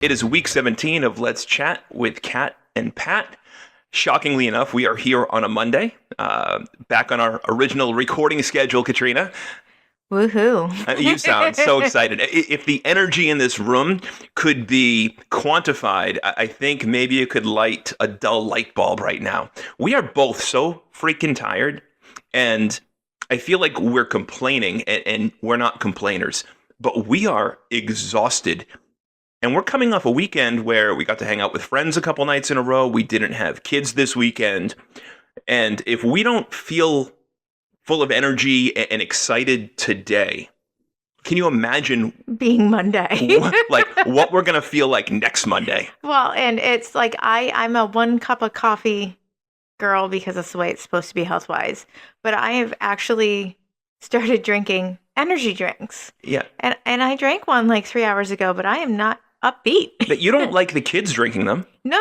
It is week 17 of Let's Chat with Kat and Pat. Shockingly enough, we are here on a Monday, back on our original recording schedule, Katrina. Woohoo. You sound so excited. If the energy in this room could be quantified, I think maybe you could light a dull light bulb right now. We are both so freaking tired, and I feel like we're complaining, and we're not complainers, but we are exhausted. And we're coming off a weekend where we got to hang out with friends a couple nights in a row. We didn't have kids this weekend. And if we don't feel full of energy and excited today, can you imagine being Monday? what we're going to feel like next Monday? Well, and it's like I'm a 1 cup of coffee girl because that's the way it's supposed to be health-wise. But I have actually started drinking energy drinks. Yeah. And I drank one like 3 hours ago, but I am not upbeat. But you don't like the kids drinking them. No.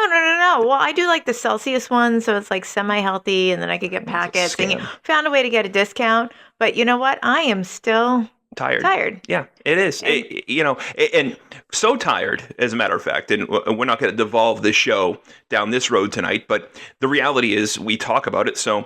Well, I do like the Celsius one, so it's like semi-healthy, and then I could get packets. And found a way to get a discount. But you know what? I am still tired. Yeah, it is. And so tired, as a matter of fact, and we're not going to devolve this show down this road tonight, but the reality is we talk about it. So,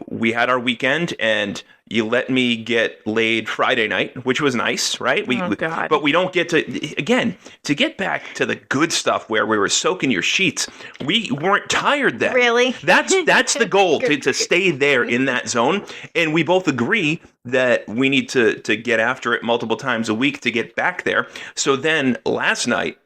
we had our weekend, and you let me get laid Friday night, which was nice, right? God. But we don't get to get back to the good stuff where we were soaking your sheets. We weren't tired then. Really? That's the goal, to stay there in that zone. And we both agree that we need to get after it multiple times a week to get back there. So then last night,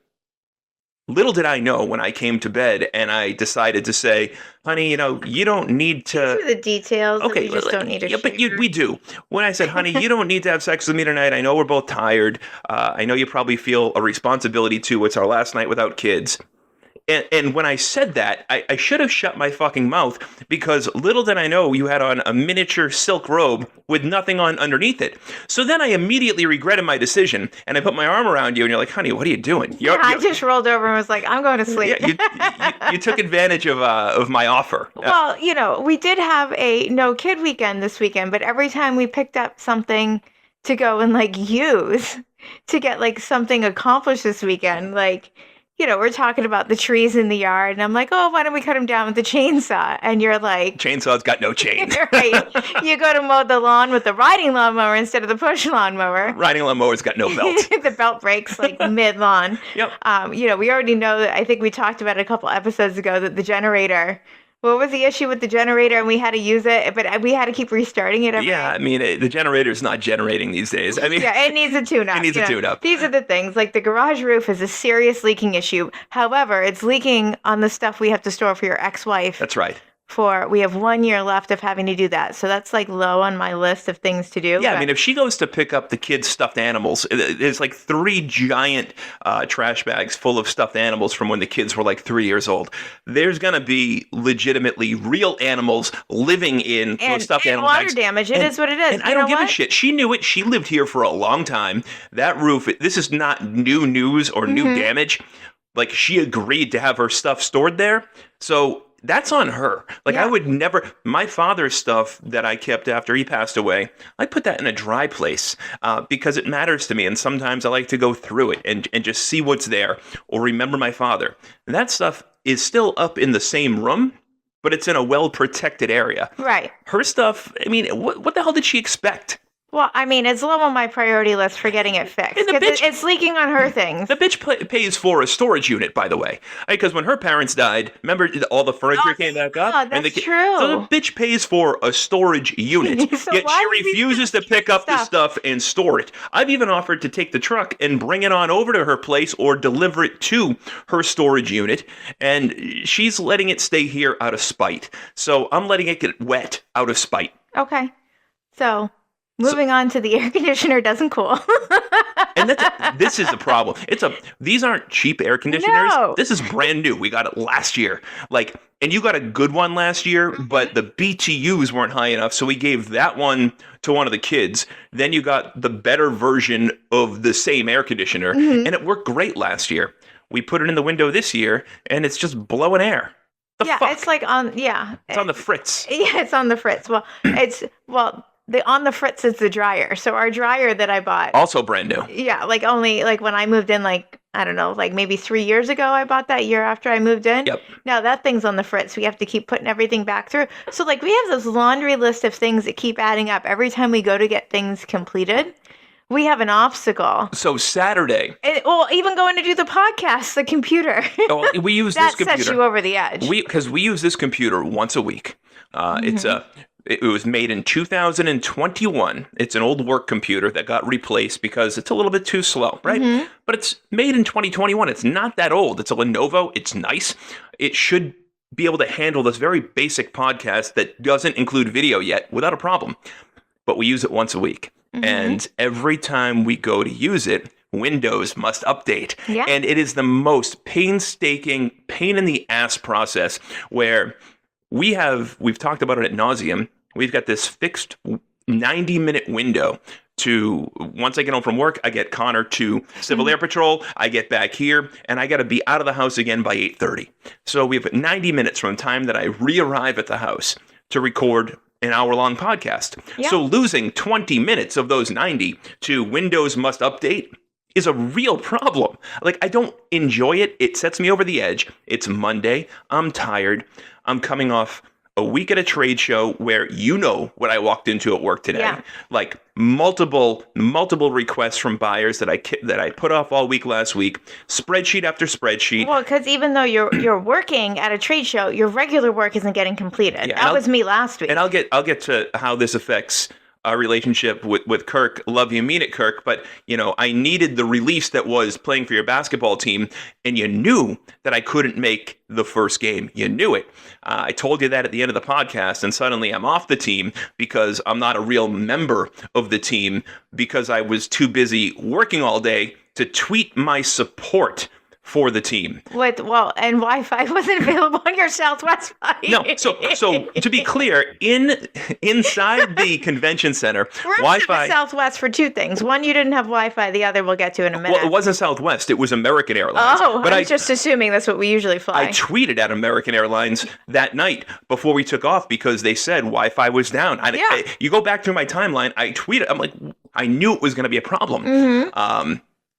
little did I know when I came to bed and I decided to say, honey, you don't need to... These are the details. Okay, you just don't need to yeah, but we do. When I said, honey, you don't need to have sex with me tonight. I know we're both tired. I know you probably feel a responsibility too. It's our last night without kids. And when I said that, I should have shut my fucking mouth, because little did I know you had on a miniature silk robe with nothing on underneath it. So then I immediately regretted my decision, and I put my arm around you, and you're like, honey, what are you doing? I just rolled over and was like, I'm going to sleep. Yeah, you took advantage of my offer. Well, we did have a no-kid weekend this weekend, but every time we picked up something to go and, use to get, something accomplished this weekend, we're talking about the trees in the yard, and I'm like, oh, why don't we cut them down with the chainsaw? And you're like... Chainsaw's got no chain. Right. You go to mow the lawn with the riding lawnmower instead of the push lawnmower. Riding lawnmower's got no belt. The belt breaks, mid-lawn. Yep. We already know that, I think we talked about it a couple episodes ago, that the generator... What was the issue with the generator? And we had to use it, but we had to keep restarting it. The generator's not generating these days. It needs a tune-up. It needs a tune-up. These are the things. The garage roof is a serious leaking issue. However, it's leaking on the stuff we have to store for your ex-wife. That's right. We have 1 year left of having to do that. So that's low on my list of things to do. Yeah, if she goes to pick up the kids' stuffed animals, there's 3 giant trash bags full of stuffed animals from when the kids were 3 years old. There's going to be legitimately real animals living in those stuffed animal water bags. Damage. It is what it is. And I don't give a shit. She knew it. She lived here for a long time. That roof, this is not new news or new damage. She agreed to have her stuff stored there. So... that's on her. I would never... My father's stuff that I kept after he passed away, I put that in a dry place because it matters to me. And sometimes I like to go through it and just see what's there or remember my father. And that stuff is still up in the same room, but it's in a well-protected area. Right. Her stuff, what the hell did she expect? Well, it's low on my priority list for getting it fixed. It's leaking on her things. The bitch pays for a storage unit, by the way. Because when her parents died, remember all the furniture came back up? That's true. So the bitch pays for a storage unit. So yet she refuses to pick up the stuff and store it. I've even offered to take the truck and bring it on over to her place or deliver it to her storage unit. And she's letting it stay here out of spite. So I'm letting it get wet out of spite. Okay. So... moving on to the air conditioner doesn't cool. And this is the problem. These aren't cheap air conditioners. No. This is brand new. We got it last year. And you got a good one last year, but the BTUs weren't high enough, so we gave that one to one of the kids. Then you got the better version of the same air conditioner, and it worked great last year. We put it in the window this year, and it's just blowing air. Fuck? It's on... Yeah. It's on the fritz. Yeah, it's on the fritz. On the fritz is the dryer. So our dryer that I bought... also brand new. Yeah, only when I moved in I don't know, like maybe 3 years ago. I bought that year after I moved in. Yep. Now that thing's on the fritz. We have to keep putting everything back through. So like we have this laundry list of things that keep adding up. Every time we go to get things completed, we have an obstacle. So Saturday, Well, even going to do the podcast, the computer. we use that this computer. sets you over the edge. Because we use this computer once a week. It was made in 2021. It's an old work computer that got replaced because it's a little bit too slow, right? But it's made in 2021. It's not that old. It's a Lenovo. It's nice. It should be able to handle this very basic podcast that doesn't include video yet without a problem. But we use it once a week. And every time we go to use it, Windows must update. Yeah. And it is the most painstaking, pain in the ass process where we've talked about it ad nauseum. We've got this fixed 90-minute window to, once I get home from work, I get Connor to Civil Air Patrol, I get back here, and I got to be out of the house again by 8:30. So we have 90 minutes from the time that I re-arrive at the house to record an hour-long podcast. Yeah. So losing 20 minutes of those 90 to Windows must update is a real problem. Like, I don't enjoy it. It sets me over the edge. It's Monday. I'm tired. I'm coming off a week at a trade show where you know what I walked into at work today. Yeah. Like multiple requests from buyers that I put off all week last week. Spreadsheet after spreadsheet. Well, because even though you're working at a trade show, your regular work isn't getting completed. Yeah, that was me last week. And I'll get to how this affects our relationship with Kirk. Love you, mean it, Kirk. But, I needed the release that was playing for your basketball team, and you knew that I couldn't make the first game. You knew it. I told you that at the end of the podcast, and suddenly I'm off the team because I'm not a real member of the team because I was too busy working all day to tweet my support for the team. And Wi-Fi wasn't available on your Southwest flight. No, so to be clear, inside the convention center, We're Wi-Fi. Southwest for two things. One, you didn't have Wi-Fi. The other, we'll get to in a minute. Well, it wasn't Southwest. It was American Airlines. Oh, but I was just assuming that's what we usually fly. I tweeted at American Airlines that night before we took off because they said Wi-Fi was down. You go back through my timeline, I tweeted. I'm like, I knew it was going to be a problem.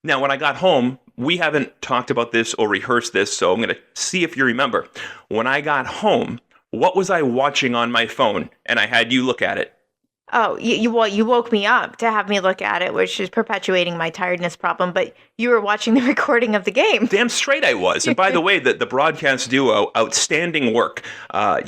Now, when I got home, we haven't talked about this or rehearsed this, so I'm going to see if you remember. When I got home, what was I watching on my phone? And I had you look at it. Oh, you woke me up to have me look at it, which is perpetuating my tiredness problem. But you were watching the recording of the game. Damn straight I was. And by the way, the broadcast duo, outstanding work.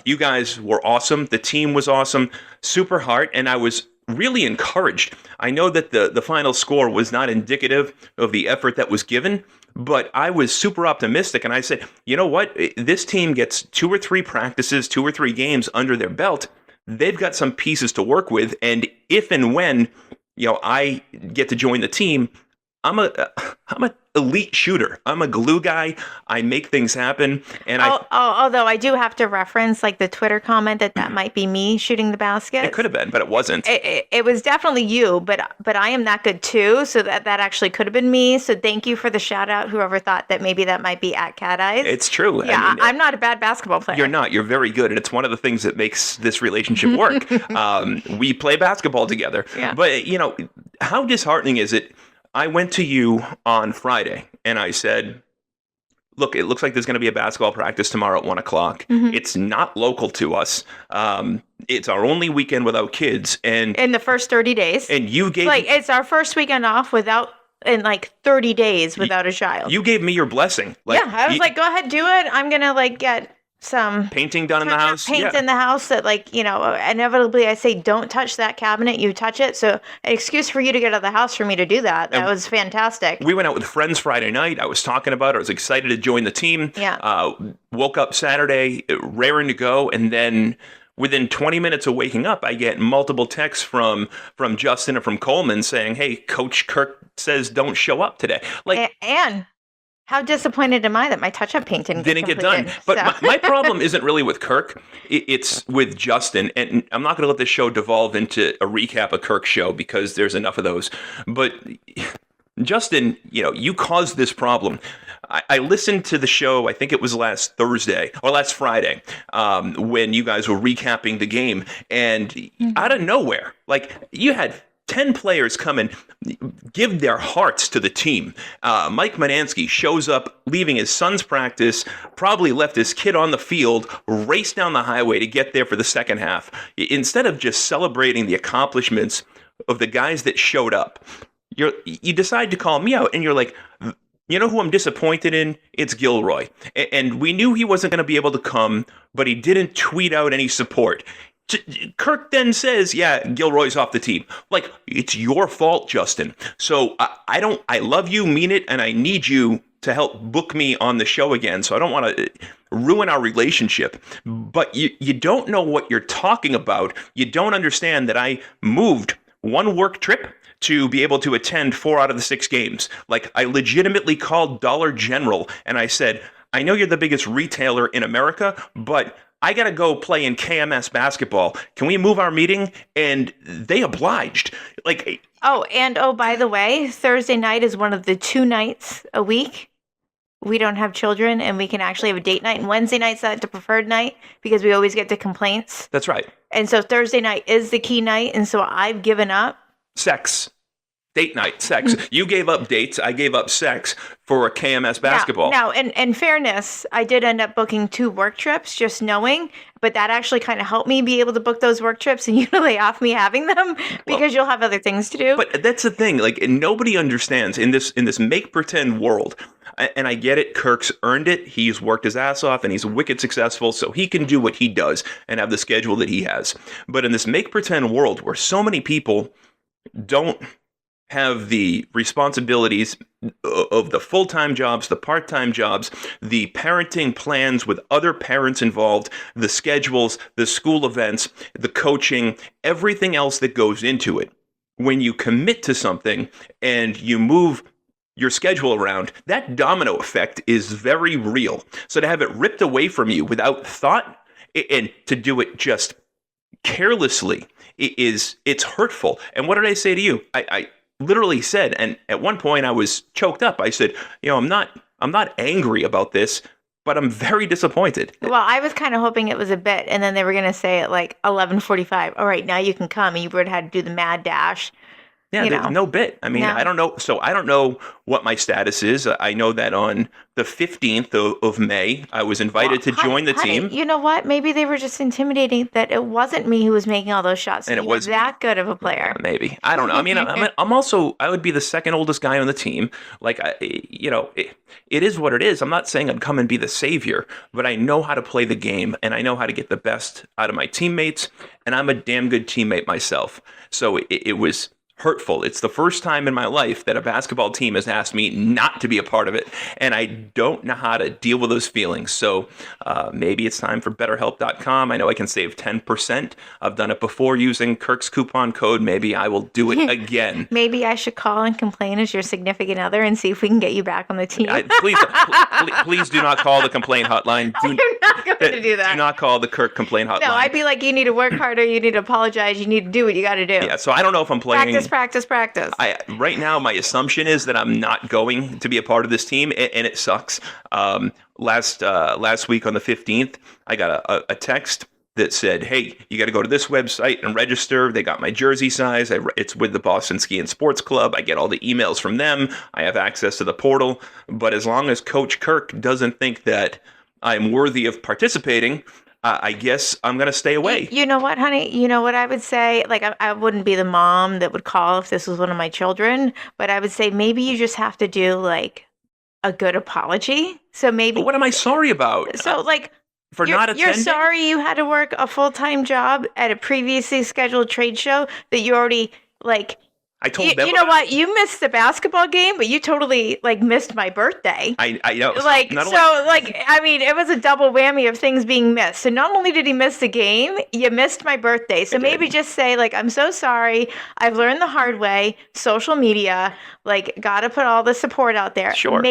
You guys were awesome. The team was awesome. Super heart. And I was really encouraged. I know that the final score was not indicative of the effort that was given, but I was super optimistic. And I said, you know what? This team gets 2 or 3 practices, 2 or 3 games under their belt. They've got some pieces to work with. And if and when, I get to join the team, I'm a elite shooter. I'm a glue guy. I make things happen. And although I do have to reference like the Twitter comment that might be me shooting the basket. It could have been, but it wasn't. It was definitely you, but I am that good too. So that actually could have been me. So thank you for the shout out. Whoever thought that maybe that might be at Cat Eyes. It's true. Yeah, I'm not a bad basketball player. You're not. You're very good. And it's one of the things that makes this relationship work. We play basketball together. Yeah. But, how disheartening is it? I went to you on Friday and I said, look, it looks like there's going to be a basketball practice tomorrow at 1:00. It's not local to us. It's our only weekend without kids. And in the first 30 days. And you gave it's our first weekend off in 30 days without a child. You gave me your blessing. I was like, go ahead, do it. I'm going to get some painting done in the house. Paint in the house that inevitably I say, don't touch that cabinet, you touch it. So an excuse for you to get out of the house for me to do that. That was fantastic. We went out with friends Friday night. I was talking about it. I was excited to join the team. Yeah. Woke up Saturday, raring to go. And then within 20 minutes of waking up, I get multiple texts from Justin and from Coleman saying, hey, Coach Kirk says don't show up today. And how disappointed am I that my touch-up painting didn't get done? But my problem isn't really with Kirk. It's with Justin. And I'm not going to let this show devolve into a recap of Kirk's show because there's enough of those. But Justin, you caused this problem. I listened to the show, I think it was last Friday, when you guys were recapping the game. And out of nowhere, you had 10 players come and give their hearts to the team. Mike Manansky shows up, leaving his son's practice, probably left his kid on the field, raced down the highway to get there for the second half. Instead of just celebrating the accomplishments of the guys that showed up, you decide to call me out, and you're like, you know who I'm disappointed in? It's Gilroy. And we knew he wasn't going to be able to come, but he didn't tweet out any support. Kirk then says, yeah, Gilroy's off the team. Like, it's your fault, Justin. So I love you, mean it, and I need you to help book me on the show again. So I don't want to ruin our relationship. But you don't know what you're talking about. You don't understand that I moved one work trip to be able to attend 4 out of the 6 games. Like, I legitimately called Dollar General and I said, I know you're the biggest retailer in America, but I got to go play in KMS basketball. Can we move our meeting? And they obliged. Like, by the way, Thursday night is one of the 2 nights a week we don't have children, and we can actually have a date night. And Wednesday night's the preferred night because we always get to complaints. That's right. And so Thursday night is the key night. And so I've given up. Sex. Date night, sex. You gave up dates. I gave up sex for a KMS basketball. Now, in fairness, I did end up booking 2 work trips, just knowing. But that actually kind of helped me be able to book those work trips, and you lay off me having them because you'll have other things to do. But that's the thing. Like, nobody understands in this make pretend world. And I get it. Kirk's earned it. He's worked his ass off, and he's wicked successful, so he can do what he does and have the schedule that he has. But in this make pretend world where so many people don't have the responsibilities of the full-time jobs, the part-time jobs, the parenting plans with other parents involved, the schedules, the school events, the coaching, everything else that goes into it. When you commit to something and you move your schedule around, that domino effect is very real. So to have it ripped away from you without thought and to do it just carelessly it's hurtful. And what did I say to you? I literally said, and at one point I was choked up. I said, I'm not angry about this, but I'm very disappointed. Well, I was kind of hoping it was a bit, and then they were going to say at like 11:45, all right, now you can come, and you would have had to do the mad dash. Yeah, there's no bit. I mean, no. I don't know. So I don't know what my status is. I know that on the 15th of May, I was invited to join the team. You know what? Maybe they were just intimidating that it wasn't me who was making all those shots. And it was that good of a player. Maybe. I don't know. I mean, I'm also, I would be the second oldest guy on the team. Like, it is what it is. I'm not saying I'd come and be the savior, but I know how to play the game, and I know how to get the best out of my teammates, and I'm a damn good teammate myself. So it was hurtful. It's the first time in my life that a basketball team has asked me not to be a part of it, and I don't know how to deal with those feelings. So maybe it's time for BetterHelp.com. I know I can save 10%. I've done it before using Kirk's coupon code. Maybe I will do it again. Maybe I should call and complain as your significant other and see if we can get you back on the team. Please do not call the complaint hotline. I'm not going to do that. Do not call the Kirk complaint hotline. No, I'd be like, you need to work harder. You need to apologize. You need to do what you got to do. Yeah, so I don't know if I'm playing. Practice. Right now, my assumption is that I'm not going to be a part of this team, and it sucks. Last week on the 15th, I got a text that said, hey, you got to go to this website and register. They got my jersey size. It's with the Boston Ski and Sports Club. I get all the emails from them. I have access to the portal. But as long as Coach Kirk doesn't think that I'm worthy of participating, I guess I'm going to stay away. You know what, honey? You know what I would say? Like, I wouldn't be the mom that would call if this was one of my children, but I would say maybe you just have to do, like, a good apology. So maybe... But what am I sorry about? So, like... For not attending? You're sorry you had to work a full-time job at a previously scheduled trade show that you already, like... I told them. You know what? You missed the basketball game, but you totally missed my birthday. I know. I mean, it was a double whammy of things being missed. So not only did he miss the game, you missed my birthday. So maybe just say, like, I'm so sorry. I've learned the hard way. Social media, got to put all the support out there. Sure.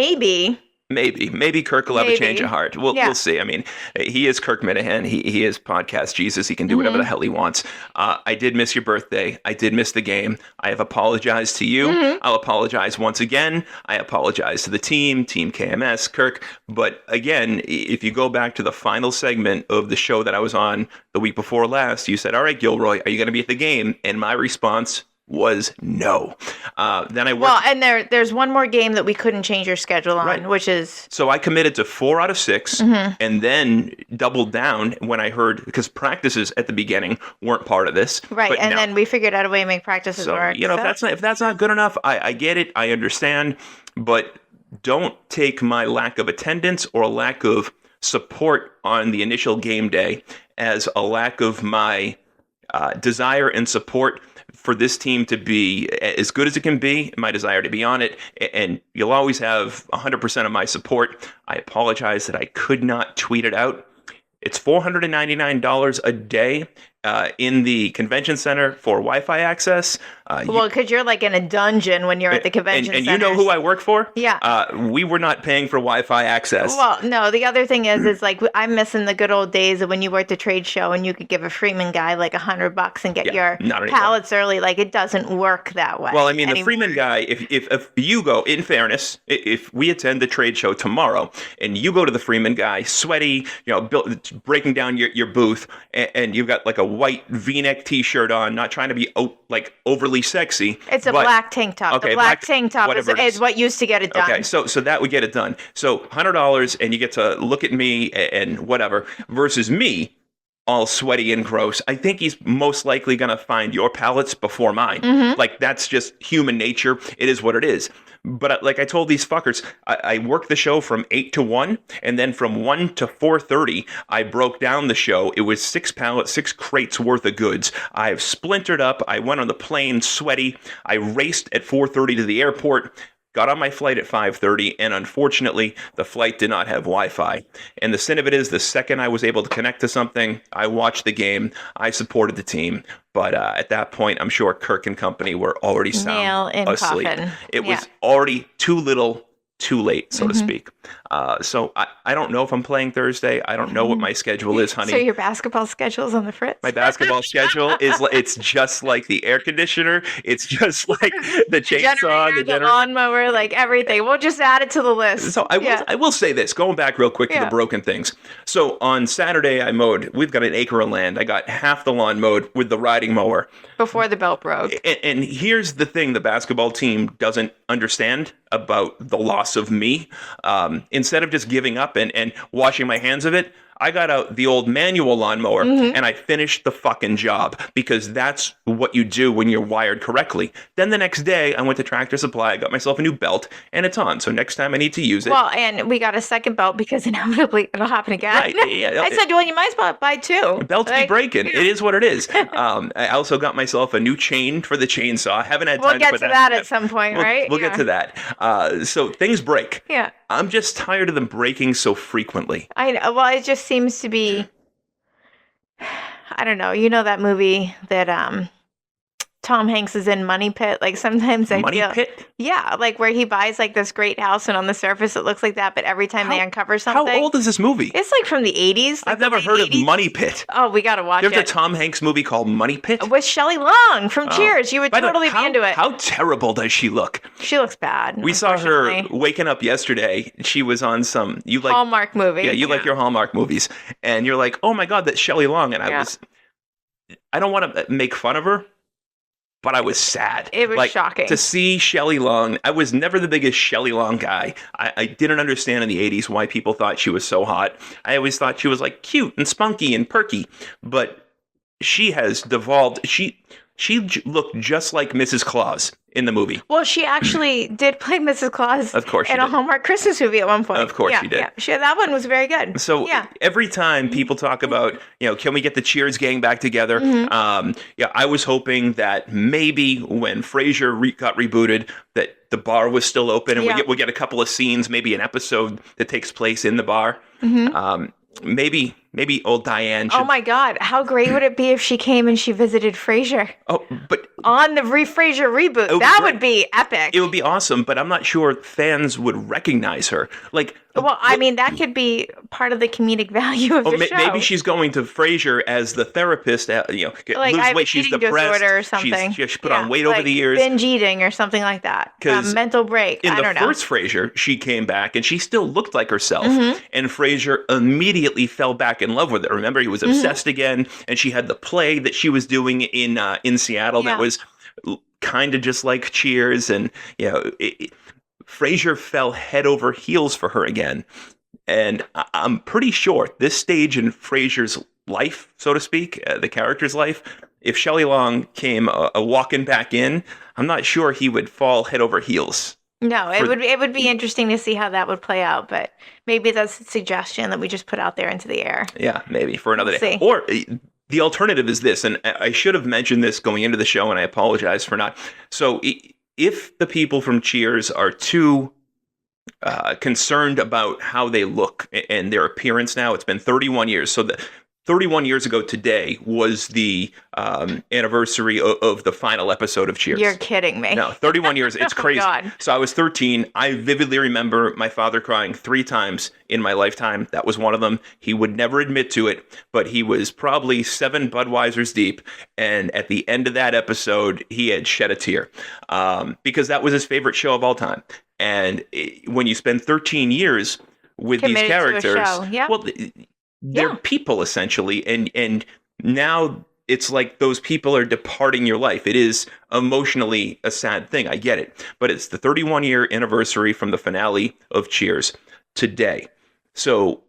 Maybe Kirk will have a change of heart. We'll see. I mean, he is Kirk Minahan. He is podcast Jesus. He can do whatever the hell he wants. I did miss your birthday. I did miss the game. I have apologized to you. I'll apologize once again. I apologize to the team KMS, Kirk. But again, if you go back to the final segment of the show that I was on the week before last, you said, all right, Gilroy, are you going to be at the game? And my response was no. Then I worked. Well, and there's one more game that we couldn't change your schedule on, Right. which is So I committed to 4 out of 6, and then doubled down when I heard, because practices at the beginning weren't part of this. right. but And no. then we figured out a way to make practices So, work. if that's not good enough, I get it, I understand, but don't take my lack of attendance or lack of support on the initial game day as a lack of my desire and support for this team to be as good as it can be, my desire to be on it, and you'll always have 100% of my support. I apologize that I could not tweet it out. It's $499 a day in the convention center for Wi-Fi access. Well, because you're like in a dungeon when you're at the convention and center. you know who I work for? Yeah. We were not paying for Wi-Fi access. Well, no, the other thing is like I'm missing the good old days of when you worked a trade show and you could give a Freeman guy like $100 and get your not anymore. pallets early. Like it doesn't work that way. Well, I mean, the anymore. Freeman guy, if you go, in fairness, if we attend the trade show tomorrow and you go to the Freeman guy, sweaty, breaking down your booth, and you've got like a white V-neck t-shirt on, not trying to be like overly sexy. It's a black tank top. Okay, the black tank top whatever it is what used to get it done. Okay, so that would get it done. So $100 and you get to look at me and whatever versus me, all sweaty and gross. I think he's most likely going to find your pallets before mine. Like, that's just human nature. It is what it is. But like I told these fuckers, I worked the show from 8 to 1, and then from 1 to 4:30, I broke down the show. It was 6 pallets, 6 crates worth of goods. I've splintered up. I went on the plane sweaty. I raced at 4:30 to the airport. Got on my flight at 5:30, and unfortunately, the flight did not have Wi-Fi. And the sin of it is, the second I was able to connect to something, I watched the game, I supported the team. But at that point, I'm sure Kirk and company were already sound Nail in asleep. coffin. It was already too little, too late, so to speak. So I don't know if I'm playing Thursday. I don't know what my schedule is, honey. So your basketball schedule's on the fritz? My basketball schedule it's just like the air conditioner. It's just like the chainsaw, the lawnmower, like everything. We'll just add it to the list. So I will say this, going back real quick to the broken things. So on Saturday I mowed. We've got an acre of land. I got half the lawn mowed with the riding mower. Before the belt broke. And here's the thing the basketball team doesn't understand about the loss of me. Instead of just giving up and washing my hands of it, I got out the old manual lawnmower and I finished the fucking job, because that's what you do when you're wired correctly. Then the next day I went to Tractor Supply, I got myself a new belt, and it's on. So next time I need to use it. Well, and we got a second belt because inevitably it'll happen again. Right, yeah, I said, well, you might as well buy 2. Belts be breaking. It is what it is. I also got myself a new chain for the chainsaw. I haven't had time We'll get to to that at some point, right? We'll get to that. So things break. Yeah. I'm just tired of them breaking so frequently. I know. Well, it just seems to be, I don't know. You know that movie that Tom Hanks is in, Money Pit? Like sometimes I Money feel, Pit? yeah, like where he buys like this great house and on the surface it looks like that, but every time they uncover something. How old is this movie? It's like from the 80s. Like I've never heard 80s. of Money Pit. Oh, we got to watch There's a it. Tom Hanks movie called Money Pit? With Shelley Long from Cheers. You would By the way, totally be into it. How terrible does she look? She looks bad. We saw her unfortunately. waking up yesterday. She was on some Hallmark movie. Yeah, you like your Hallmark movies. And you're like, oh my God, that's Shelley Long. And I don't want to make fun of her, but I was sad. It was shocking. To see Shelley Long. I was never the biggest Shelley Long guy. I didn't understand in the 80s why people thought she was so hot. I always thought she was like cute and spunky and perky. But she has devolved. She looked just like Mrs. Claus in the movie. Well, she actually did play Mrs. Claus Of course she in a did. Hallmark Christmas movie at one point. Of course she did. Yeah, that one was very good. So every time people talk about, can we get the Cheers gang back together? I was hoping that maybe when Frasier got rebooted, that the bar was still open and we get a couple of scenes, maybe an episode that takes place in the bar. Maybe old Diane should... Oh my God, how great would it be if she came and she visited Frasier? Oh, but... On the Frasier reboot. That would be epic. It would be awesome, but I'm not sure fans would recognize her. Like... Well, I mean, that could be part of the comedic value of the show. Maybe she's going to Frasier as the therapist, Like lose I have weight, she's eating depressed. disorder or something. She's put on weight over the years. Binge eating or something like that. 'Cause mental break. I don't know. In the first Frasier, she came back and she still looked like herself. Mm-hmm. And Frasier immediately fell back in love with her. Remember, he was obsessed again. And she had the play that she was doing in Seattle that was kind of just like Cheers, and Frasier fell head over heels for her again. And I'm pretty sure this stage in Frasier's life, so to speak, the character's life, if Shelley Long came walking back in, I'm not sure he would fall head over heels. No, it would be interesting to see how that would play out, but maybe that's a suggestion that we just put out there into the air. Yeah, maybe for another day. See. Or the alternative is this, and I should have mentioned this going into the show, and I apologize for not. So if the people from Cheers are too concerned about how they look and their appearance now, it's been 31 years. So 31 years ago today was the anniversary of the final episode of Cheers. You're kidding me. No, 31 years. It's crazy. God. So I was 13. I vividly remember my father crying 3 times in my lifetime. That was one of them. He would never admit to it, but he was probably 7 Budweisers deep. And at the end of that episode, he had shed a tear because that was his favorite show of all time. And when you spend 13 years with Committed these characters, to a show. Yeah. well, they're Yeah. people essentially, and now it's like those people are departing your life. It is emotionally a sad thing. I get it, but it's the 31-year anniversary from the finale of Cheers today. So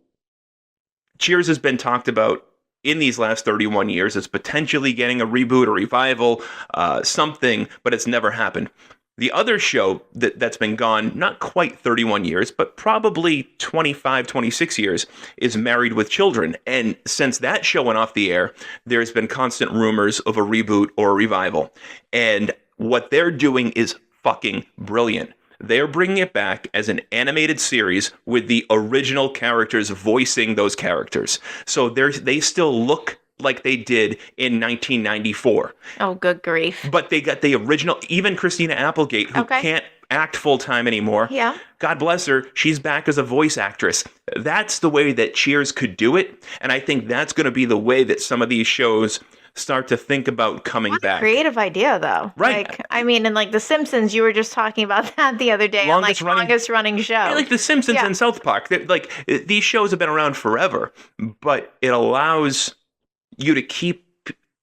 Cheers has been talked about in these last 31 years as potentially getting a reboot or revival, something, but it's never happened. The other show that's been gone, not quite 31 years, but probably 25, 26 years, is Married with Children. And since that show went off the air, there's been constant rumors of a reboot or a revival. And what they're doing is fucking brilliant. They're bringing it back as an animated series with the original characters voicing those characters. So they still look like they did in 1994. Oh, good grief. But they got the original, even Christina Applegate, who can't act full-time anymore. Yeah. God bless her, she's back as a voice actress. That's the way that Cheers could do it, and I think that's going to be the way that some of these shows start to think about coming back. Creative idea, though. Right. Like, I mean, and like The Simpsons, you were just talking about that the other day. Longest running show. Yeah, like The Simpsons and South Park. Like, these shows have been around forever, but it allows you to keep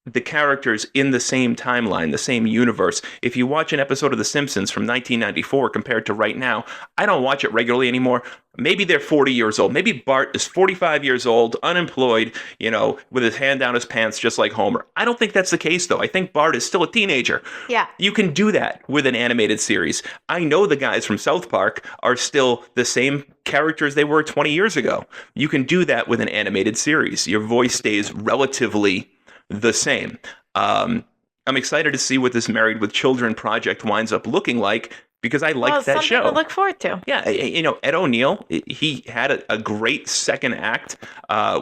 the characters in the same timeline, the same universe. If you watch an episode of The Simpsons from 1994 compared to right now, I don't watch it regularly anymore. Maybe they're 40 years old. Maybe Bart is 45 years old, unemployed, with his hand down his pants just like Homer. I don't think that's the case, though. I think Bart is still a teenager. Yeah. You can do that with an animated series. I know the guys from South Park are still the same characters they were 20 years ago. You can do that with an animated series. Your voice stays relatively the same. I'm excited to see what this Married with Children project winds up looking like, because I liked that show. To look forward to. Yeah, Ed O'Neill, he had a great second act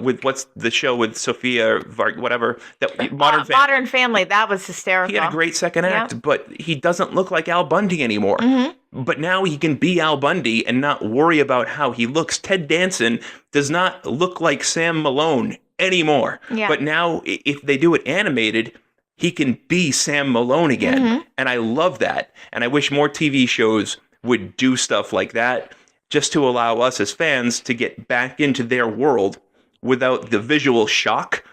with what's the show with Sophia, whatever, that Modern Family. That was hysterical. He had a great second act, but he doesn't look like Al Bundy anymore. Mm-hmm. But now he can be Al Bundy and not worry about how he looks. Ted Danson does not look like Sam Malone anymore. Yeah. But now, if they do it animated, he can be Sam Malone again. Mm-hmm. And I love that. And I wish more TV shows would do stuff like that, just to allow us as fans to get back into their world without the visual shock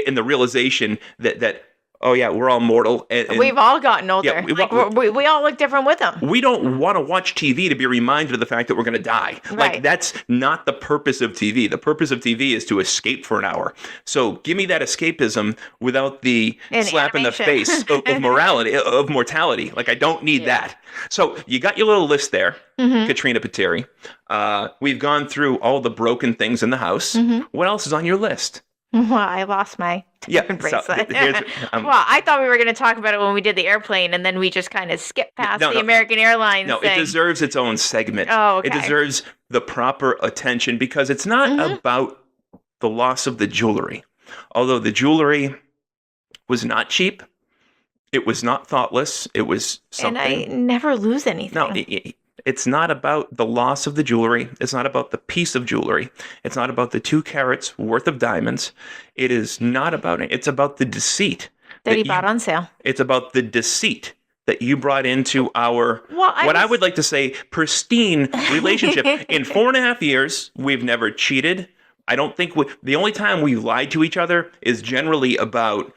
and the realization that oh yeah, we're all mortal. And we've all gotten older. Yeah, we all look different with them. We don't want to watch TV to be reminded of the fact that we're going to die. Right. Like, that's not the purpose of TV. The purpose of TV is to escape for an hour. So give me that escapism without the slap in the face of mortality. Like, I don't need that. So you got your little list there, Katrina Pateri. We've gone through all the broken things in the house. What else is on your list? Well, I lost my bracelet. So well, I thought we were going to talk about it when we did the airplane, and then we just kind of skipped past the American Airlines thing. It deserves its own segment. Oh, okay. It deserves the proper attention, because it's not about the loss of the jewelry. Although the jewelry was not cheap, it was not thoughtless, it was something. And I never lose anything. No, it's not about the loss of the jewelry. It's not about the piece of jewelry. It's not about the 2 carats worth of diamonds. It is not about it. It's about the deceit that he bought on sale. It's about the deceit that you brought into our, I would like to say, pristine relationship. In 4.5 years, we've never cheated. I don't think the only time we lied to each other is generally about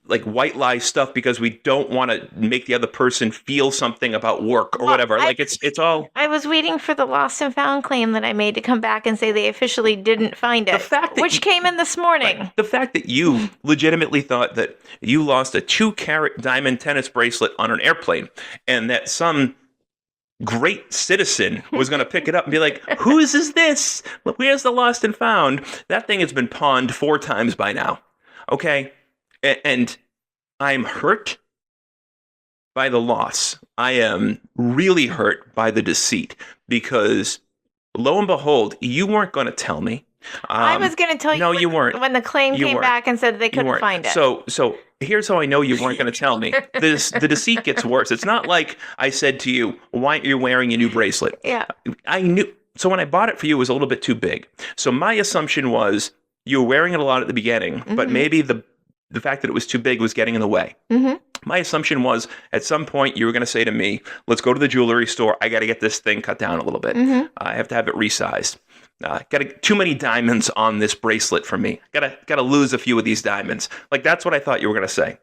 like white lie stuff because we don't want to make the other person feel something about work or whatever. Like it's all. I was waiting for the lost and found claim that I made to come back and say they officially didn't find it, which came in this morning. Right, the fact that you legitimately thought that you lost a 2-carat diamond tennis bracelet on an airplane, and that some great citizen was going to pick it up and be like, whose is this? Where's the lost and found? That thing has been pawned 4 times by now. Okay? And I'm hurt by the loss. I am really hurt by the deceit because, lo and behold, you weren't going to tell me. I was going to tell you. No, you weren't. When the claim came back and said they couldn't find it. So here's how I know you weren't going to tell me. The deceit gets worse. It's not like I said to you, why aren't you wearing a new bracelet? Yeah. I knew. So when I bought it for you, it was a little bit too big. So my assumption was you were wearing it a lot at the beginning, but maybe the fact that it was too big was getting in the way. Mm-hmm. My assumption was at some point you were going to say to me, let's go to the jewelry store. I got to get this thing cut down a little bit. Mm-hmm. I have to have it resized. Too many diamonds on this bracelet for me. Gotta lose a few of these diamonds. Like, that's what I thought you were going to say.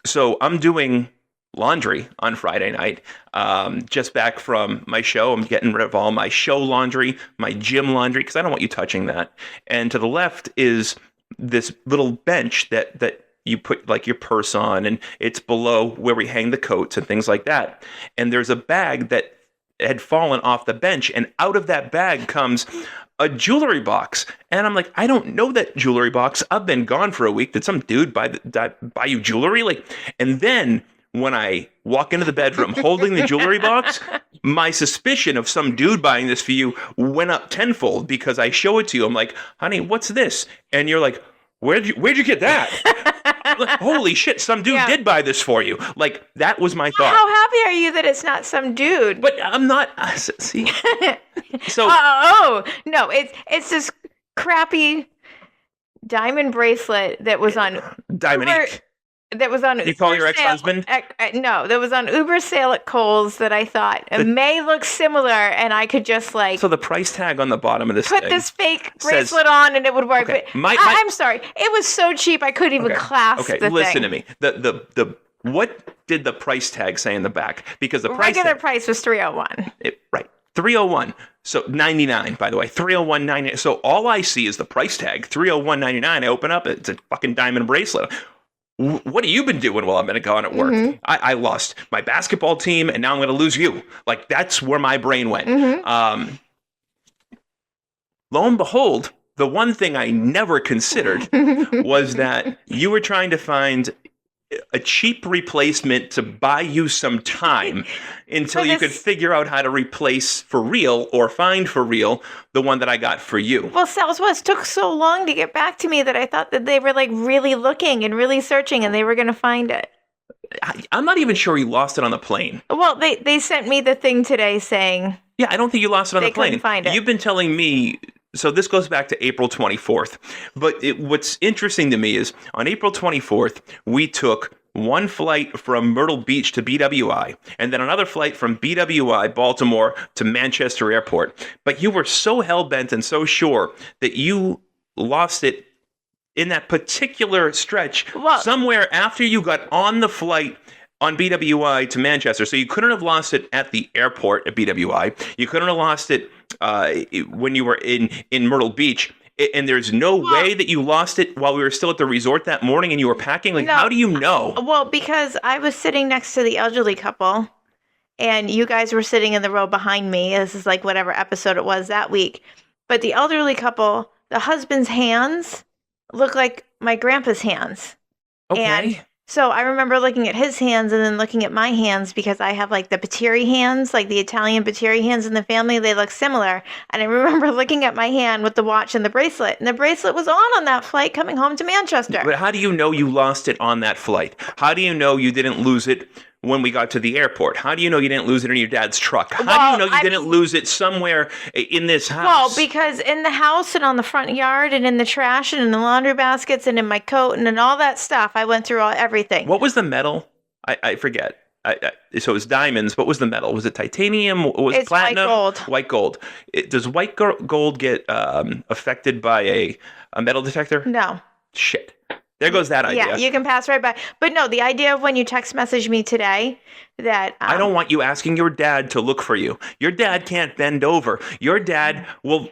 So I'm doing laundry on Friday night. Just back from my show. I'm getting rid of all my show laundry, my gym laundry, because I don't want you touching that. And to the left is this little bench that you put like your purse on, and it's below where we hang the coats and things like that. And there's a bag that had fallen off the bench, and out of that bag comes a jewelry box. And I'm like, I don't know that jewelry box. I've been gone for a week. Did some dude buy you jewelry? Like, and then when I walk into the bedroom holding the jewelry box, my suspicion of some dude buying this for you went up tenfold because I show it to you. I'm like, honey, what's this? And you're like, where'd you get that? Like, holy shit, some dude did buy this for you. Like, that was my thought. How happy are you that it's not some dude? But I'm not. See, so no, it's this crappy diamond bracelet that was on Diamond. That was on. You call your ex-husband? No, that was on Uber sale at Kohl's that I thought it may look similar, and I could just like. So the price tag on the bottom of this put thing this fake bracelet on, and it would work. Okay, but I'm sorry, it was so cheap I couldn't even clasp the thing. Okay, listen to me. The what did the price tag say in the back? Because the regular price was $301. Right, $301. So $99, by the way, $301.99. So all I see is the price tag, $301.99. I open up, it's a fucking diamond bracelet. What have you been doing while I've been gone at work? Mm-hmm. I lost my basketball team, and now I'm going to lose you. Like, that's where my brain went. Mm-hmm. Lo and behold, the one thing I never considered was that you were trying to find a cheap replacement to buy you some time until you could figure out how to replace for real or find for real the one that I got for you. Well, Southwest took so long to get back to me that I thought that they were like really looking and really searching and they were going to find it. I'm not even sure you lost it on the plane. Well, they sent me the thing today saying... Yeah, I don't think you lost it on the plane. They couldn't find it. You've been telling me... So this goes back to April 24th. But what's interesting to me is on April 24th, we took one flight from Myrtle Beach to BWI, and then another flight from BWI, Baltimore, to Manchester Airport. But you were so hell-bent and so sure that you lost it in that particular stretch somewhere after you got on the flight on BWI to Manchester. So you couldn't have lost it at the airport at BWI. You couldn't have lost it when you were in Myrtle Beach. And there's no way that you lost it while we were still at the resort that morning and you were packing? Like, how do you know? Well, because I was sitting next to the elderly couple and you guys were sitting in the row behind me. This is like whatever episode it was that week. But the elderly couple, the husband's hands look like my grandpa's hands. Okay. And so I remember looking at his hands and then looking at my hands because I have like the Patiri hands, like the Italian Patiri hands in the family. They look similar. And I remember looking at my hand with the watch and the bracelet. And the bracelet was on that flight coming home to Manchester. But how do you know you lost it on that flight? How do you know you didn't lose it when we got to the airport? How do you know you didn't lose it in your dad's truck? How do you know you didn't lose it somewhere in this house? Well, because in the house and on the front yard and in the trash and in the laundry baskets and in my coat and in all that stuff, I went through everything. What was the metal? I forget. So it was diamonds. What was the metal? Was it titanium? Was it platinum? White gold. White gold. Does white gold get affected by a metal detector? No. Shit. There goes that idea. Yeah, you can pass right by. But no, the idea of when you text message me today that I don't want you asking your dad to look for you. Your dad can't bend over. Your dad will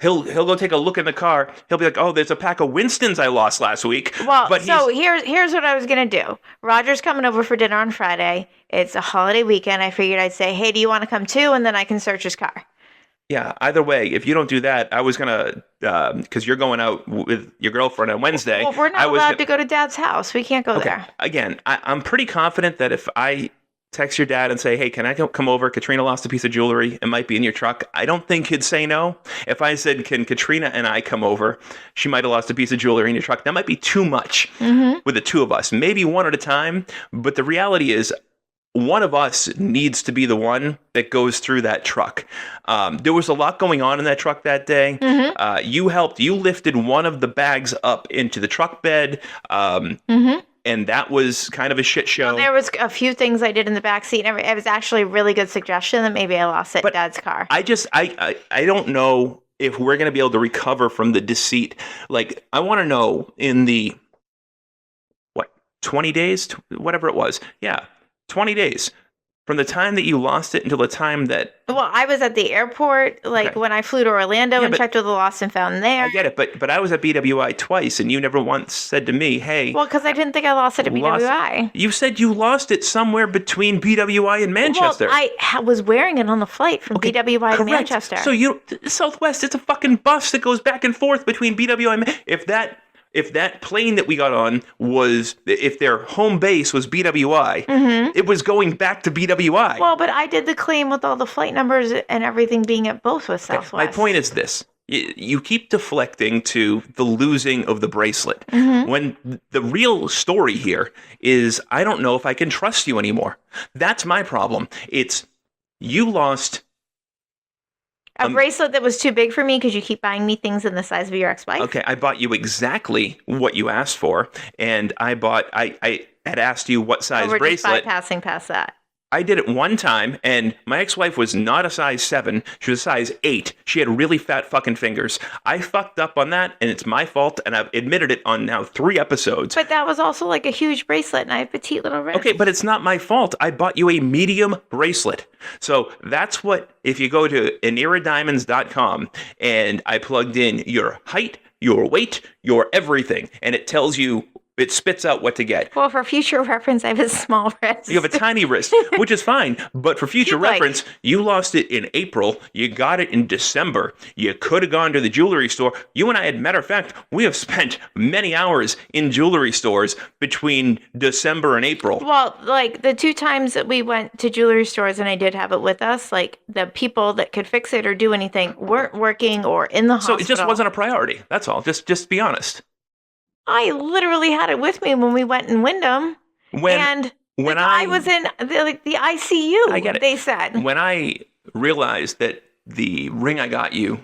he'll go take a look in the car. He'll be like, "Oh, there's a pack of Winstons I lost last week." Well, but so here's what I was gonna do. Roger's coming over for dinner on Friday. It's a holiday weekend. I figured I'd say, "Hey, do you want to come too?" And then I can search his car. Yeah, either way, if you don't do that, I was going to, because you're going out with your girlfriend on Wednesday. Well, we're not allowed to go to Dad's house. We can't go there. Again, I'm pretty confident that if I text your dad and say, "Hey, can I come over? Katrina lost a piece of jewelry. It might be in your truck." I don't think he'd say no. If I said, "Can Katrina and I come over? She might have lost a piece of jewelry in your truck." That might be too much with the two of us. Maybe one at a time. But the reality is, one of us needs to be the one that goes through that truck. There was a lot going on in that truck that day. You lifted one of the bags up into the truck bed. And that was kind of a shit show. Well, there was a few things I did in the back seat. It was actually a really good suggestion that maybe I lost it in Dad's car. I don't know if we're going to be able to recover from the deceit. Like, I want to know in the, 20 days? Whatever it was. Yeah. 20 days from the time that you lost it until the time that... Well, I was at the airport, when I flew to Orlando and checked with the lost and found there. I get it, but I was at BWI twice, and you never once said to me, "Hey..." Well, because I didn't think I lost it at BWI. You said you lost it somewhere between BWI and Manchester. Well, I was wearing it on the flight from BWI to Manchester. So Southwest, it's a fucking bus that goes back and forth between BWI and... If that plane that we got on if their home base was BWI, it was going back to BWI. Well, but I did the claim with all the flight numbers and everything being at both with Southwest. My point is this. You keep deflecting to the losing of the bracelet. When the real story here is, I don't know if I can trust you anymore. That's my problem. It's you lost... A bracelet that was too big for me because you keep buying me things in the size of your ex-wife? Okay, I bought you exactly what you asked for, and I had asked you what size bracelet. We're just bypassing past that. I did it one time, and my ex-wife was not a size 7. She was a size 8. She had really fat fucking fingers. I fucked up on that, and it's my fault, and I've admitted it on now 3 episodes. But that was also like a huge bracelet, and I have petite little wrists. Okay, but it's not my fault. I bought you a medium bracelet. So that's what, if you go to AniraDiamonds.com, and I plugged in your height, your weight, your everything, and it tells you... It spits out what to get. Well, for future reference, I have a small wrist. You have a tiny wrist, which is fine. But for future reference, you lost it in April. You got it in December. You could have gone to the jewelry store. You and I, as a matter of fact, we have spent many hours in jewelry stores between December and April. Well, the 2 times that we went to jewelry stores and I did have it with us, the people that could fix it or do anything weren't working or in the hospital. So it just wasn't a priority. That's all. Just be honest. I literally had it with me when we went in Wyndham. When I was in the ICU, I get it. They said. When I realized that the ring I got you,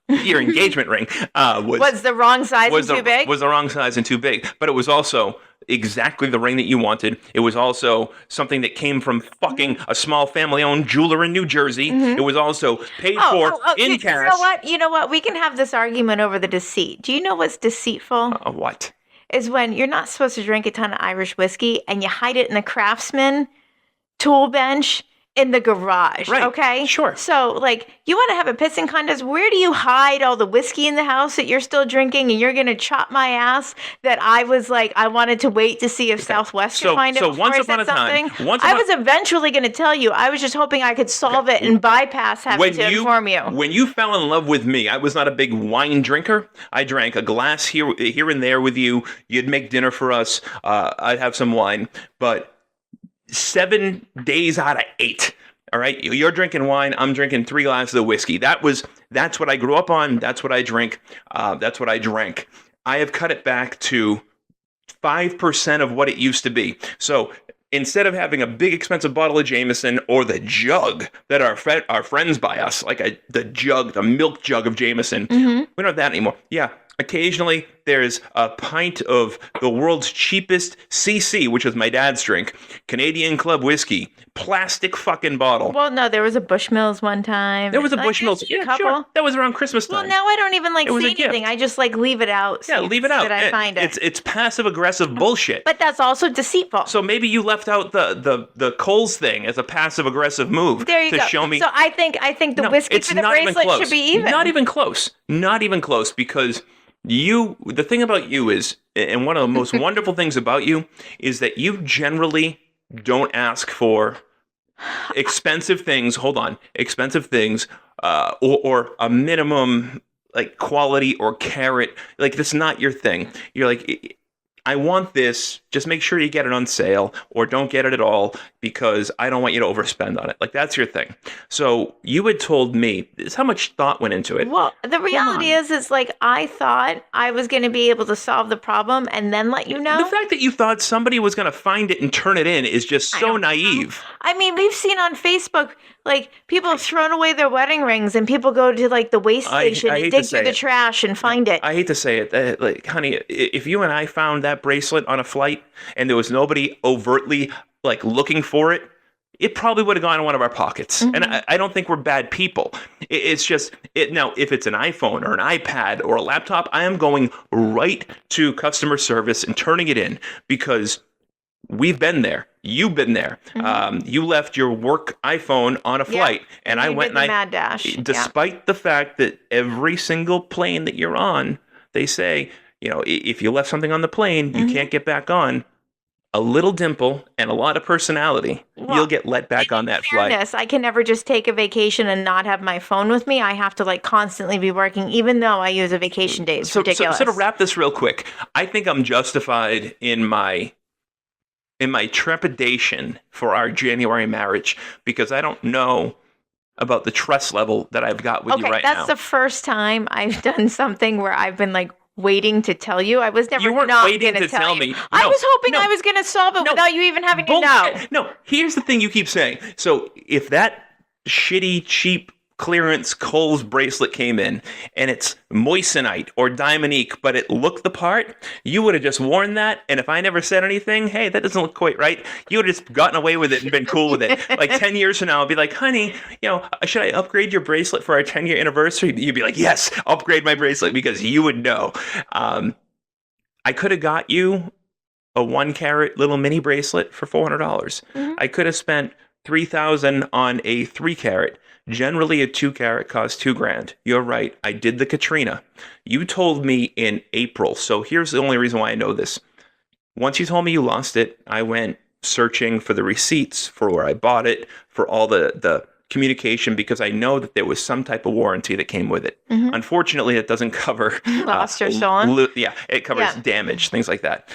your engagement ring, was the wrong size and too big? Was the wrong size and too big. But it was also exactly the ring that you wanted. It was also something that came from fucking a small family-owned jeweler in New Jersey. It was also paid for in cash. You know what? We can have this argument over the deceit. Do you know what's deceitful? What? Is when you're not supposed to drink a ton of Irish whiskey and you hide it in the Craftsman tool bench in the garage, right. Okay? Sure. So, you want to have a pissing contest? Where do you hide all the whiskey in the house that you're still drinking and you're going to chop my ass that I was I wanted to wait to see if Southwest could find it before I said something? I was eventually going to tell you. I was just hoping I could solve it and bypass having to inform you. When you fell in love with me, I was not a big wine drinker. I drank a glass here and there with you. You'd make dinner for us. I'd have some wine. But 7 days out of 8. All right, you're drinking wine. I'm drinking 3 glasses of whiskey. That's what I grew up on. That's what I drink. That's what I drank. I have cut it back to 5% of what it used to be. So instead of having a big expensive bottle of Jameson or the jug that our friends buy us, the milk jug of Jameson, we don't have that anymore. Yeah. Occasionally, there's a pint of the world's cheapest CC, which is my dad's drink, Canadian Club whiskey, plastic fucking bottle. Well, no, there was a Bushmills one time. There was a Like, Bushmills. there's Yeah, a couple. sure. That was around Christmas time. Well, now I don't even It was say a gift. anything. I just leave it out. Yeah, leave it out. That I find it. It's passive aggressive bullshit. But that's also deceitful. So maybe you left out the Coles thing as a passive aggressive move there you to go. show me. So I think the No, whiskey it's for the not even bracelet close. should be even. Not even close. Not even close, because the thing about you is, and one of the most wonderful things about you is that you generally don't ask for expensive things. Hold on, expensive things, or a minimum like quality or carat. Like, that's not your thing. You're like, I want this, just make sure you get it on sale, or don't get it at all, because I don't want you to overspend on it. Like, that's your thing. So you had told me, this is how much thought went into it. Well, the reality is I thought I was going to be able to solve the problem and then let you know. The fact that you thought somebody was going to find it and turn it in is just so naive. I mean, we've seen on Facebook, people have thrown away their wedding rings, and people go to the waste station and dig through the trash and find it. I hate to say it, honey, if you and I found that bracelet on a flight and there was nobody overtly looking for it, it probably would have gone in one of our pockets. Mm-hmm. And I don't think we're bad people. It's just, now, if it's an iPhone or an iPad or a laptop, I am going right to customer service and turning it in, because we've been there. You've been there. Mm-hmm. You left your work iPhone on a flight, and I went and mad dash. Despite the fact that every single plane that you're on, they say, if you left something on the plane, you can't get back on. A little dimple and a lot of personality, you'll get let back on that flight. I can never just take a vacation and not have my phone with me. I have to constantly be working, even though I use a vacation day. It's ridiculous. So to wrap this real quick, I think I'm justified in my trepidation for our January marriage, because I don't know about the trust level that I've got with you right now. That's the first time I've done something where I've been waiting to tell you. I was never you weren't not waiting gonna to tell me. I was hoping I was going to solve it without you even having to know. No, here's the thing you keep saying. So if that shitty, cheap clearance Kohl's bracelet came in and it's moissanite or diamonique, but it looked the part, you would have just worn that. And if I never said anything, hey, that doesn't look quite right, you would have just gotten away with it and been cool with it. 10 years from now, I'll be like, honey, should I upgrade your bracelet for our 10-year anniversary? You'd be like, yes, upgrade my bracelet, because you would know. I could have got you a 1-carat little mini bracelet for $400. Mm-hmm. I could have spent $3,000 on a 3-carat. Generally, a 2-carat costs $2,000. You're right. I did the Katrina. You told me in April. So here's the only reason why I know this. Once you told me you lost it, I went searching for the receipts for where I bought it, for all the communication, because I know that there was some type of warranty that came with it. Mm-hmm. Unfortunately, it doesn't cover lost or stolen. It covers damage, things like that.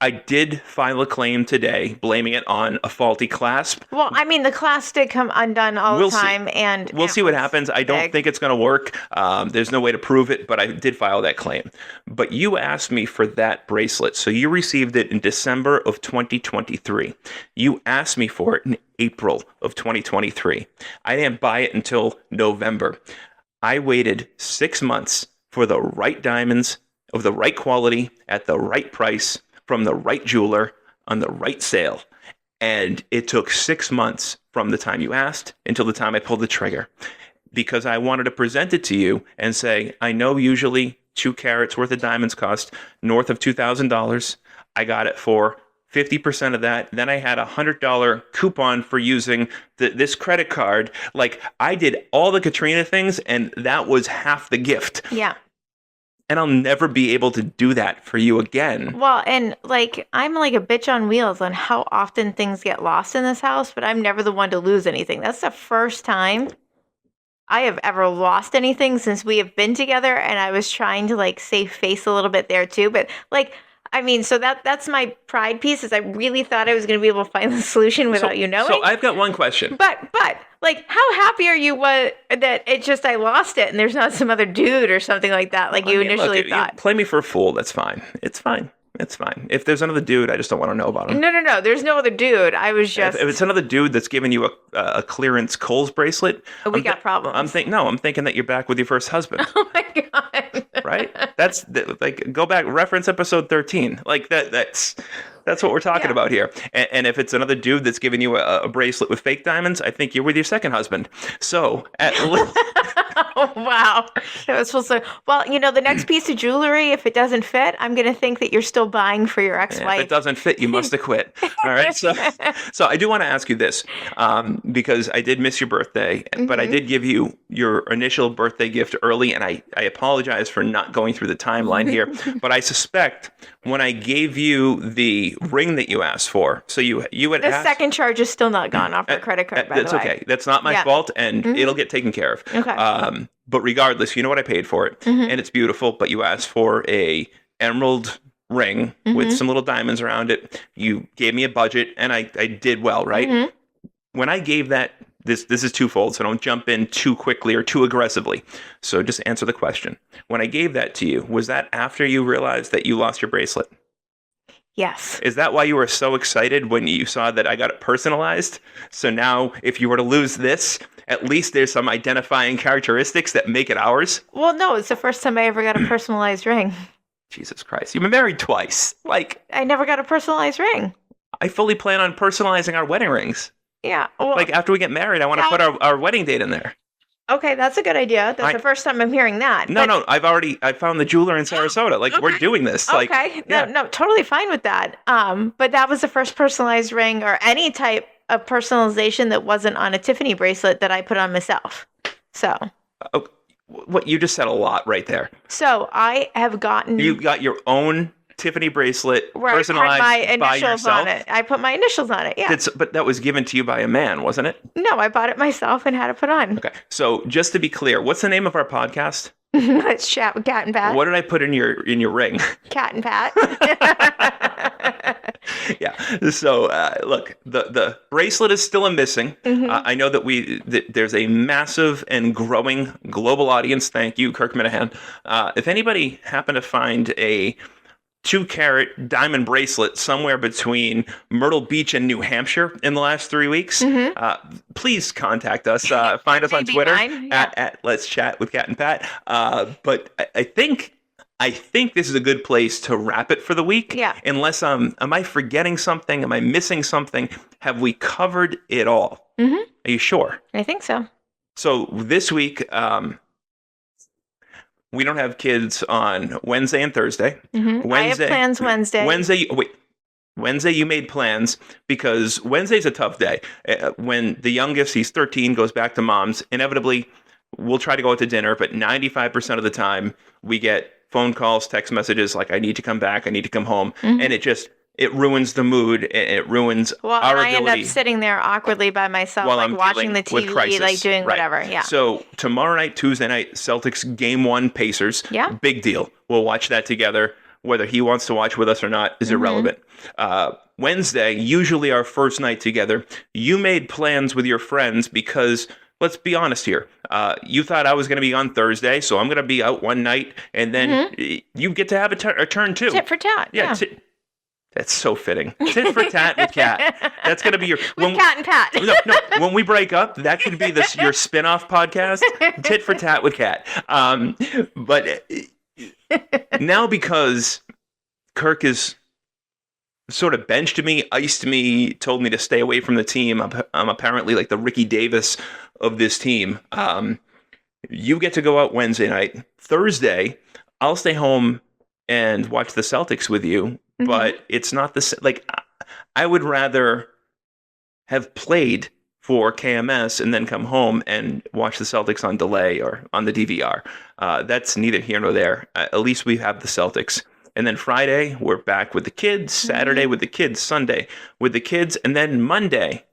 I did file a claim today, blaming it on a faulty clasp. Well, I mean, the clasp did come undone all the time, and we'll see what happens. I don't think it's going to work. There's no way to prove it, but I did file that claim. But you asked me for that bracelet, so you received it in December of 2023. You asked me for it in April of 2023. I didn't buy it until November. I waited 6 months for the right diamonds of the right quality at the right price from the right jeweler on the right sale. And it took 6 months from the time you asked until the time I pulled the trigger, because I wanted to present it to you and say, I know usually 2 carats worth of diamonds cost north of $2,000. I got it for 50% of that. Then I had a $100 coupon for using this credit card. I did all the Katrina things, and that was half the gift. Yeah. And I'll never be able to do that for you again. Well, and I'm like a bitch on wheels on how often things get lost in this house, but I'm never the one to lose anything. That's the first time I have ever lost anything since we have been together, and I was trying to save face a little bit there too. But so that's my pride piece, is I really thought I was going to be able to find the solution without you knowing. So I've got one question. But how happy are you that it just I lost it and there's not some other dude or something like that you initially thought? Play me for a fool. That's fine. It's fine. It's fine. If there's another dude, I just don't want to know about him. No. There's no other dude. I was just... If it's another dude that's giving you a clearance Kohl's bracelet... We got problems. I'm thinking that you're back with your first husband. Oh, my God. right? Like, go back, reference episode 13. Like that's what we're talking about here. And if it's another dude that's giving you a bracelet with fake diamonds, I think you're with your second husband. So at least. Oh, wow. That was supposed to. Well, the next piece of jewelry, if it doesn't fit, I'm going to think that you're still buying for your ex-wife. If it doesn't fit, you must have quit. All right. So I do want to ask you this, because I did miss your birthday, but I did give you your initial birthday gift early, and I apologize for not going through the timeline here. But I suspect when I gave you the ring that you asked for, so you had the asked, second charge is still not gone off our credit card, by the way. That's okay. That's not my fault, and it'll get taken care of. Okay. But regardless, you know what I paid for it, and it's beautiful. But you asked for a emerald ring with some little diamonds around it. You gave me a budget, and I did well, right? When I gave that, this is twofold, so don't jump in too quickly or too aggressively. So just answer the question. When I gave that to you, was that after you realized that you lost your bracelet? Yes. Is that why you were so excited when you saw that I got it personalized? So now, if you were to lose this, at least there's some identifying characteristics that make it ours? Well, no, it's the first time I ever got a personalized ring. Jesus Christ. You've been married twice. Like, I never got a personalized ring. I fully plan on personalizing our wedding rings. Yeah. Well, Like, after we get married, I want to put our wedding date in there. okay, that's a good idea. That's the first time I'm hearing that. No, I found the jeweler in Sarasota. Like, we're doing this. Like, okay. No, totally fine with that. But that was the first personalized ring or any type of personalization that wasn't on a Tiffany bracelet that I put on myself. So. Okay. What you just said a lot right there. So I have gotten. You got your own Tiffany bracelet where personalized I put my by initials yourself. on it. I put my initials on it. Yeah. But that was given to you by a man, wasn't it? No, I bought it myself and had it put on. Okay. So just to be clear, what's the name of our podcast? Let's chat with Cat and Pat. What did I put in your ring? Cat and Pat. Yeah. So look, the bracelet is still a missing. I know that there's a massive and growing global audience. Thank you, Kirk Minahan. If anybody happened to find a 2-carat diamond bracelet somewhere between Myrtle Beach and New Hampshire in the last 3 weeks, please contact us. Find us on Twitter at Let's Chat with Cat and Pat. But I think this is a good place to wrap it for the week. Yeah. Unless am I forgetting something? Am I missing something? Have we covered it all? Are you sure? I think so. So this week, we don't have kids on Wednesday and Thursday. I have plans Wednesday. Wednesday you made plans because Wednesday's a tough day. When the youngest, he's 13, goes back to mom's, inevitably we'll try to go out to dinner, but 95% of the time we get phone calls, text messages like, I need to come back, I need to come home. And it ruins the mood. It ruins our ability. I end up sitting there awkwardly by myself, while like I'm watching the TV, crisis, like doing whatever. Yeah. So tomorrow night, Tuesday night, Celtics game 1 Pacers. Yeah. Big deal. We'll watch that together. Whether he wants to watch with us or not is irrelevant. Wednesday, usually our first night together, you made plans with your friends because, let's be honest here, you thought I was going to be on Thursday, so I'm going to be out one night, and then you get to have a turn too. Tit for tat. Yeah. That's so fitting. Tit for tat with Cat. That's going to be your... Cat and Pat. No. When we break up, that could be your spin-off podcast, Tit for Tat with Cat. But now because Kirk is sort of benched me, iced me, told me to stay away from the team. I'm apparently like the Ricky Davis of this team. You get to go out Wednesday night. Thursday, I'll stay home and watch the Celtics with you. But it's not the same. Like, I would rather have played for KMS and then come home and watch the Celtics on delay or on the DVR. That's neither here nor there. At least we have the Celtics. And then Friday, we're back with the kids. Saturday with the kids. Sunday with the kids. And then Monday,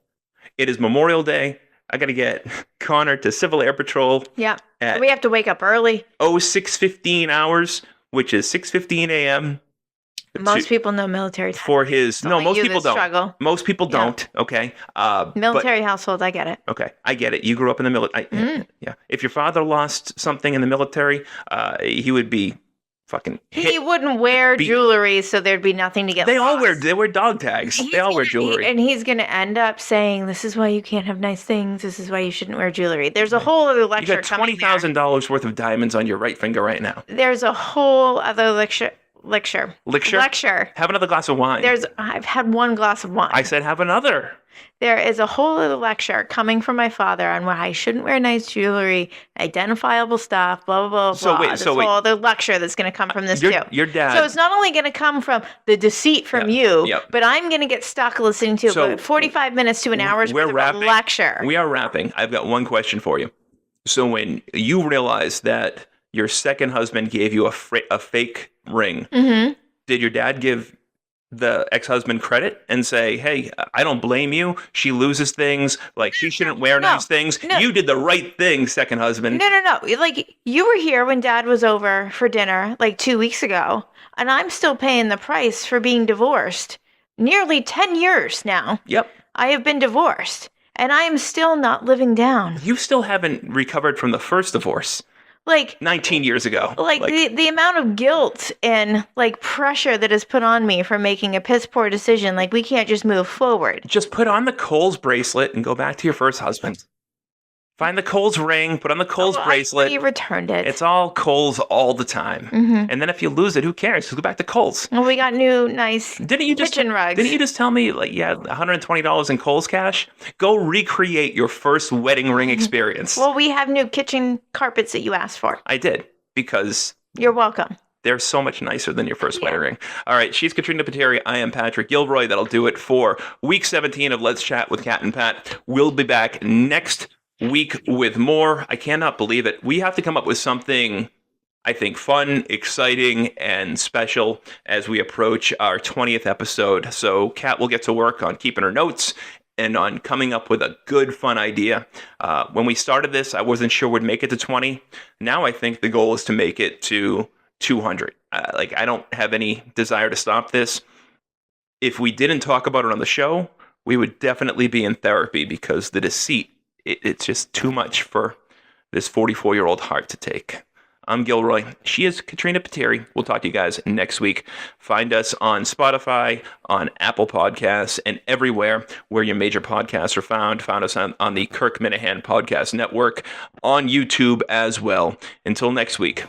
it is Memorial Day. I got to get Connor to Civil Air Patrol. Yeah. We have to wake up early. 6:15 hours, which is 6:15 a.m. Most people know military time. For his... No, most people don't. Struggle. Most people don't, okay? Military household, I get it. Okay, I get it. You grew up in the military. Yeah. If your father lost something in the military, he would be fucking He wouldn't wear jewelry, so there'd be nothing to get They lost. they wear dog tags. They all wear jewelry. And he's going to end up saying, this is why you can't have nice things. This is why you shouldn't wear jewelry. There's a whole other lecture. You got $20,000 worth of diamonds on your right finger right now. There's a whole other lecture. Have another glass of wine. I've had one glass of wine. I said have another. There is a whole other lecture coming from my father on why I shouldn't wear nice jewelry, identifiable stuff, blah, blah, blah, blah. Whole other lecture that's going to come from this too. Your dad. So it's not only going to come from the deceit from you, but I'm going to get stuck listening to about 45 minutes to an hour's worth of a lecture. We are wrapping. I've got one question for you. So when you realized that your second husband gave you a fake ring, did your dad give the ex-husband credit and say, hey, I don't blame you. She loses things. Like, she shouldn't wear nice things. No. You did the right thing, second husband. No. Like, you were here when Dad was over for dinner, like 2 weeks ago, and I'm still paying the price for being divorced. Nearly 10 years now. Yep. I have been divorced, and I am still not living down. You still haven't recovered from the first divorce. Like 19 years ago. Like the amount of guilt and like pressure that is put on me for making a piss poor decision. Like, we can't just move forward. Just put on the Kohl's bracelet and go back to your first husband. Find the Kohl's ring, put on the Kohl's bracelet. You returned it. It's all Kohl's all the time. And then if you lose it, who cares? Just go back to Kohl's. Well, we got new, nice kitchen rugs. Didn't you just tell me, like, you had $120 in Kohl's cash? Go recreate your first wedding ring experience. Well, we have new kitchen carpets that you asked for. I did, because... You're welcome. They're so much nicer than your first wedding ring. All right, she's Katrina Pateri. I am Patrick Gilroy. That'll do it for week 17 of Let's Chat with Kat and Pat. We'll be back next week with more. I cannot believe it. We have to come up with something, I think, fun, exciting, and special as we approach our 20th episode. So Kat will get to work on keeping her notes and on coming up with a good, fun idea. When we started this, I wasn't sure we'd make it to 20. Now I think the goal is to make it to 200. I don't have any desire to stop this. If we didn't talk about it on the show, we would definitely be in therapy, because the deceit, it's just too much for this 44-year-old heart to take. I'm Gilroy. She is Katrina Pateri. We'll talk to you guys next week. Find us on Spotify, on Apple Podcasts, and everywhere where your major podcasts are found. Found us on the Kirk Minahan Podcast Network, on YouTube as well. Until next week,